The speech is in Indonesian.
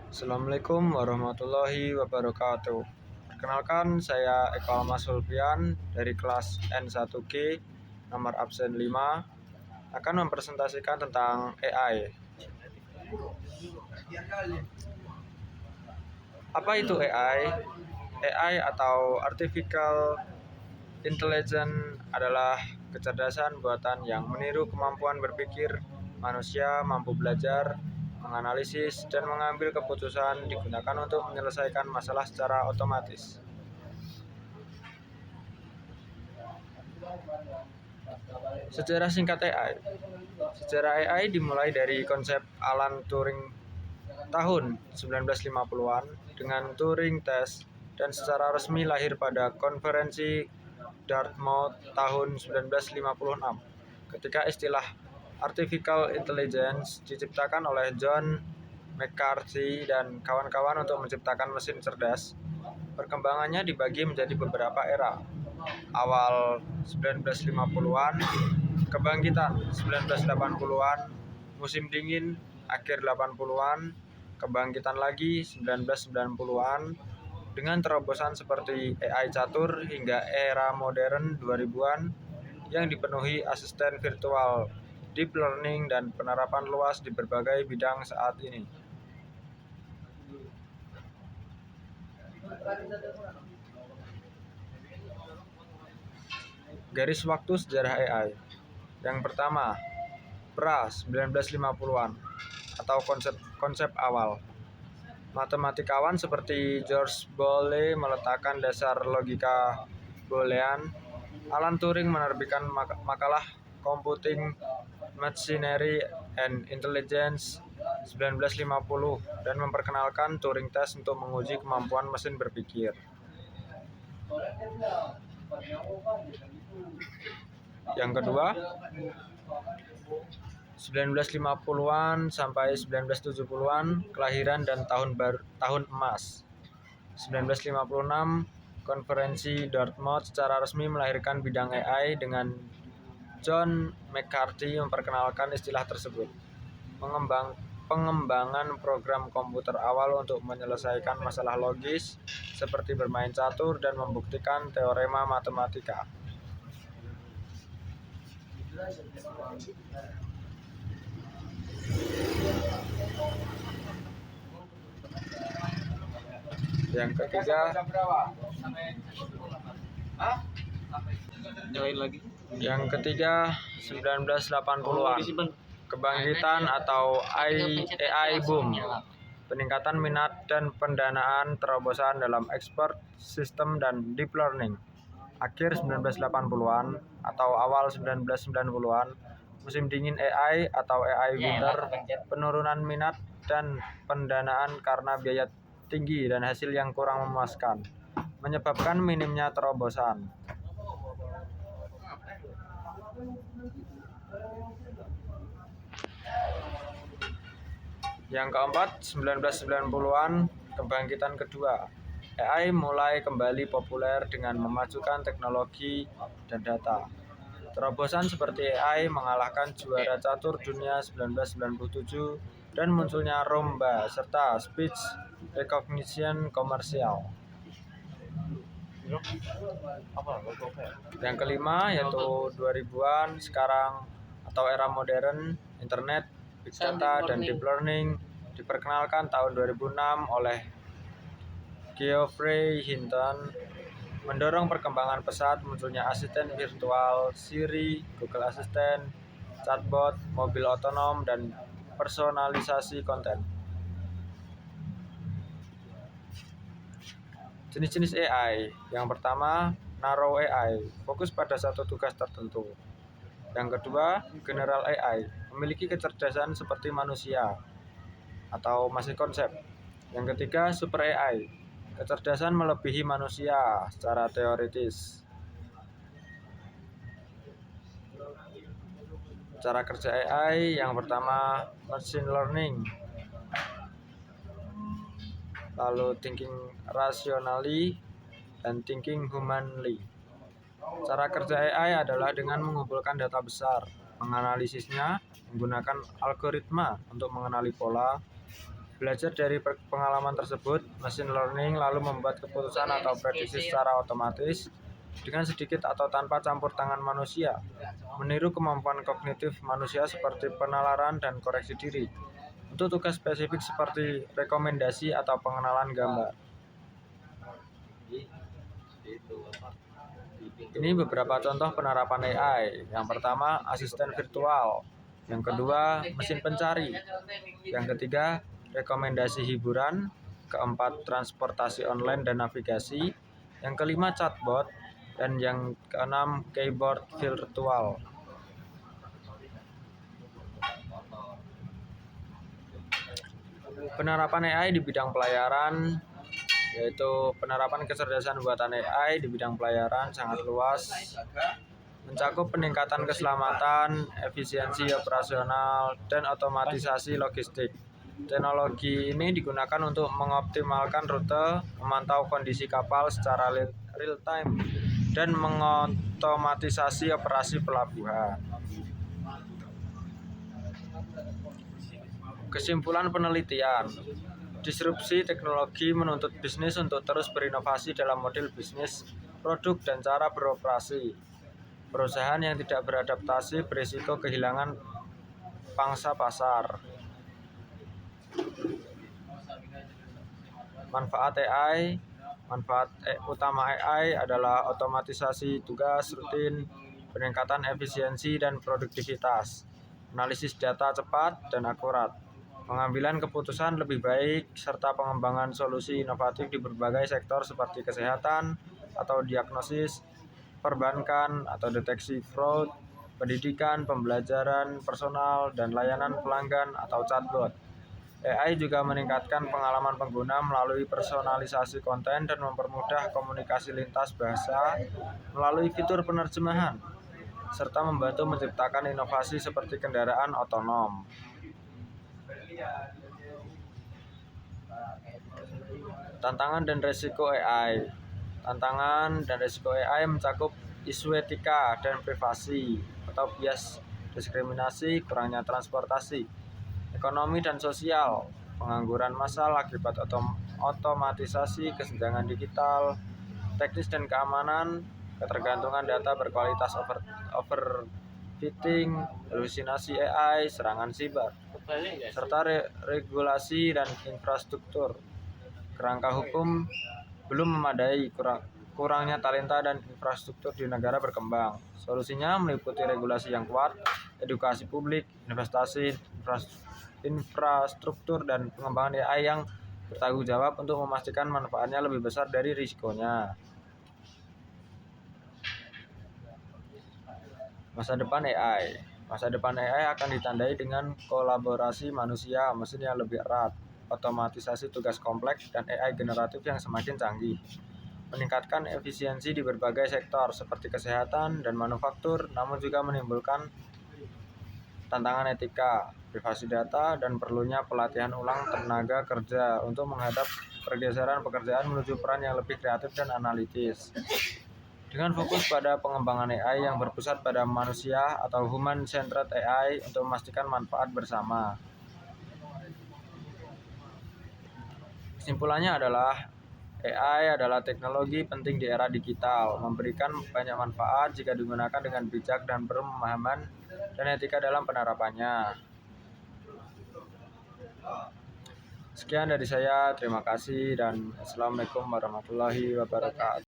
Assalamualaikum warahmatullahi wabarakatuh. Perkenalkan, saya Eko Mas Sulfian dari kelas N1G nomor absen 5 akan mempresentasikan tentang AI. Apa itu AI? AI atau Artificial Intelligence adalah kecerdasan buatan yang meniru kemampuan berpikir manusia, mampu belajar, menganalisis, dan mengambil keputusan, digunakan untuk menyelesaikan masalah secara otomatis. Sejarah singkat AI. Sejarah AI dimulai dari konsep Alan Turing tahun 1950-an dengan Turing Test dan secara resmi lahir pada konferensi Dartmouth tahun 1956 ketika istilah Artificial Intelligence diciptakan oleh John McCarthy dan kawan-kawan untuk menciptakan mesin cerdas. Perkembangannya dibagi menjadi beberapa era. Awal 1950-an, kebangkitan 1980-an, musim dingin akhir 80-an, kebangkitan lagi 1990-an, dengan terobosan seperti AI catur hingga era modern 2000-an yang dipenuhi asisten virtual, deep learning, dan penerapan luas di berbagai bidang saat ini. Garis waktu sejarah AI. Yang pertama, pra 1950-an atau konsep awal. Matematikawan seperti George Boole meletakkan dasar logika Boolean. Alan Turing menerbitkan makalah Computing Machinery and Intelligence 1950 dan memperkenalkan Turing Test untuk menguji kemampuan mesin berpikir. Yang kedua, 1950-an sampai 1970-an, kelahiran dan tahun emas. 1956, konferensi Dartmouth secara resmi melahirkan bidang AI dengan John McCarthy memperkenalkan istilah tersebut. Pengembangan program komputer awal untuk menyelesaikan masalah logis seperti bermain catur dan membuktikan teorema matematika. Yang ketiga, yang ketiga 1980-an, kebangkitan atau AI boom, peningkatan minat dan pendanaan terobosan dalam expert system dan deep learning. Akhir 1980-an atau awal 1990-an, musim dingin AI atau AI winter, penurunan minat dan pendanaan karena biaya tinggi dan hasil yang kurang memuaskan, menyebabkan minimnya terobosan. Yang keempat, 1990-an, kebangkitan kedua. AI mulai kembali populer dengan memajukan teknologi dan data. Terobosan seperti AI mengalahkan juara catur dunia 1997 dan munculnya Roomba serta speech recognition komersial. Yang kelima yaitu 2000-an sekarang atau era modern, internet, big data, dan deep learning diperkenalkan tahun 2006 oleh Geoffrey Hinton, mendorong perkembangan pesat munculnya asisten virtual, Siri, Google Assistant, chatbot, mobil otonom, dan personalisasi konten. Jenis-jenis AI. Yang pertama, narrow AI, fokus pada satu tugas tertentu. Yang kedua, general AI, memiliki kecerdasan seperti manusia atau masih konsep. Yang ketiga, super AI, kecerdasan melebihi manusia secara teoritis. Cara kerja AI yang pertama, machine learning, lalu thinking rationally, dan thinking humanly. Cara kerja AI adalah dengan mengumpulkan data besar, menganalisisnya, menggunakan algoritma untuk mengenali pola, Belajar dari pengalaman tersebut, machine learning lalu membuat keputusan atau prediksi secara otomatis dengan sedikit atau tanpa campur tangan manusia, meniru kemampuan kognitif manusia seperti penalaran dan koreksi diri, untuk tugas spesifik seperti rekomendasi atau pengenalan gambar. Ini beberapa contoh penerapan AI. Yang pertama, asisten virtual. Yang kedua, mesin pencari. Yang ketiga, rekomendasi hiburan. Keempat, transportasi online dan navigasi. Yang kelima, chatbot. Dan yang keenam, keyboard virtual. Penerapan AI di bidang pelayaran, yaitu penerapan kecerdasan buatan AI di bidang pelayaran sangat luas, mencakup peningkatan keselamatan, efisiensi operasional, dan otomatisasi logistik. Teknologi ini digunakan untuk mengoptimalkan rute, memantau kondisi kapal secara real time, dan mengotomatisasi operasi pelabuhan. Kesimpulan penelitian, disrupsi teknologi menuntut bisnis untuk terus berinovasi dalam model bisnis, produk, dan cara beroperasi. Perusahaan yang tidak beradaptasi berisiko kehilangan pangsa pasar. Manfaat AI, manfaat utama AI adalah otomatisasi tugas rutin, peningkatan efisiensi dan produktivitas, analisis data cepat dan akurat, pengambilan keputusan lebih baik, serta pengembangan solusi inovatif di berbagai sektor seperti kesehatan atau diagnosis, perbankan atau deteksi fraud, pendidikan, pembelajaran personal, dan layanan pelanggan atau chatbot. AI juga meningkatkan pengalaman pengguna melalui personalisasi konten dan mempermudah komunikasi lintas bahasa melalui fitur penerjemahan, serta membantu menciptakan inovasi seperti kendaraan otonom. Tantangan dan risiko AI. Tantangan dan risiko AI mencakup isu etika dan privasi atau bias diskriminasi, kurangnya transportasi, ekonomi dan sosial, pengangguran massal akibat otomatisasi, kesenjangan digital, teknis dan keamanan, ketergantungan data berkualitas overfitting, halusinasi AI, serangan siber, serta regulasi dan infrastruktur. Kerangka hukum belum memadai, kurangnya talenta dan infrastruktur di negara berkembang. Solusinya meliputi regulasi yang kuat, edukasi publik, investasi, infrastruktur, dan pengembangan AI yang bertanggung jawab untuk memastikan manfaatnya lebih besar dari risikonya. Masa depan AI. Masa depan AI akan ditandai dengan kolaborasi manusia mesin yang lebih erat, otomatisasi tugas kompleks, dan AI generatif yang semakin canggih. Meningkatkan efisiensi di berbagai sektor seperti kesehatan dan manufaktur, namun juga menimbulkan tantangan etika, privasi data, dan perlunya pelatihan ulang tenaga kerja untuk menghadap pergeseran pekerjaan menuju peran yang lebih kreatif dan analitis. Dengan fokus pada pengembangan AI yang berpusat pada manusia atau human-centered AI untuk memastikan manfaat bersama. Kesimpulannya adalah AI adalah teknologi penting di era digital, memberikan banyak manfaat jika digunakan dengan bijak dan pemahaman dan etika dalam penerapannya. Sekian dari saya, terima kasih dan Assalamualaikum warahmatullahi wabarakatuh.